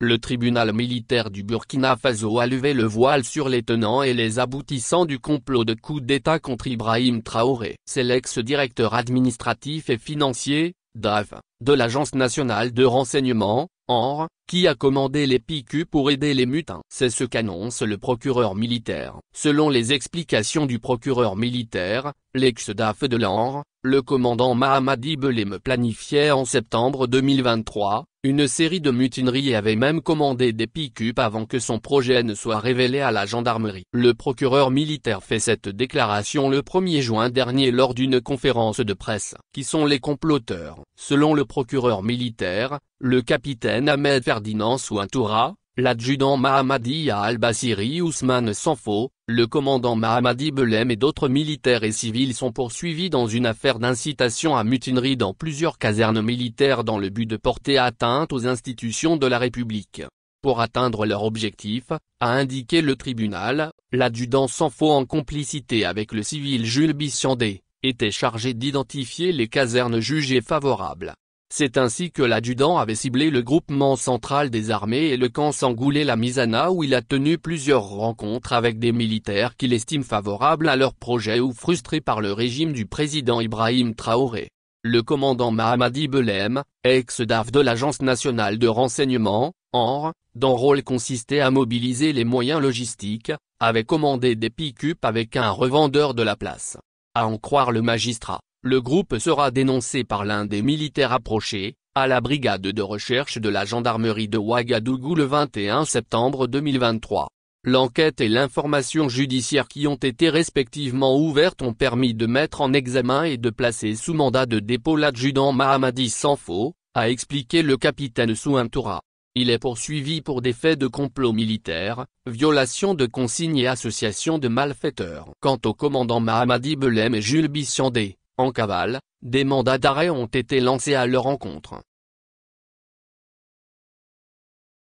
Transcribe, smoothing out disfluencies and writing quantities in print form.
Le tribunal militaire du Burkina Faso a levé le voile sur les tenants et les aboutissants du complot de coup d'État contre Ibrahim Traoré. C'est l'ex-directeur administratif et financier, DAF, de l'Agence nationale de renseignement, ANR, qui a commandé les PICU pour aider les mutins. C'est ce qu'annonce le procureur militaire. Selon les explications du procureur militaire, l'ex-DAF de l'ANR, le commandant Mahamadi Belem planifiait en septembre 2023, une série de mutineries et avait même commandé des pick-up avant que son projet ne soit révélé à la gendarmerie. Le procureur militaire fait cette déclaration le 1er juin dernier lors d'une conférence de presse. Qui sont les comploteurs? Selon le procureur militaire, le capitaine Ahmed Ferdinand Souantoura, l'adjudant Mahamadi Al-Bassiri Ousmane Sanfo, le commandant Mahamadi Belem et d'autres militaires et civils sont poursuivis dans une affaire d'incitation à mutinerie dans plusieurs casernes militaires dans le but de porter atteinte aux institutions de la République. Pour atteindre leur objectif, a indiqué le tribunal, l'adjudant Sanfo en complicité avec le civil Jules Bissiandé, était chargé d'identifier les casernes jugées favorables. C'est ainsi que l'adjudant avait ciblé le groupement central des armées et le camp Sangoulé-la-Misana où il a tenu plusieurs rencontres avec des militaires qu'il estime favorables à leur projet ou frustrés par le régime du président Ibrahim Traoré. Le commandant Mahamadi Belem, ex-DAF de l'Agence nationale de renseignement, ANR, dont rôle consistait à mobiliser les moyens logistiques, avait commandé des pick-up avec un revendeur de la place. À en croire le magistrat, le groupe sera dénoncé par l'un des militaires approchés, à la brigade de recherche de la gendarmerie de Ouagadougou le 21 septembre 2023. L'enquête et l'information judiciaire qui ont été respectivement ouvertes ont permis de mettre en examen et de placer sous mandat de dépôt l'adjudant Mahamadi Sanfo, a expliqué le capitaine Souantoura. Il est poursuivi pour des faits de complot militaire, violation de consignes et association de malfaiteurs. Quant au commandant Mahamadi Belem et Jules Bissiandé, en cavale, des mandats d'arrêt ont été lancés à leur encontre.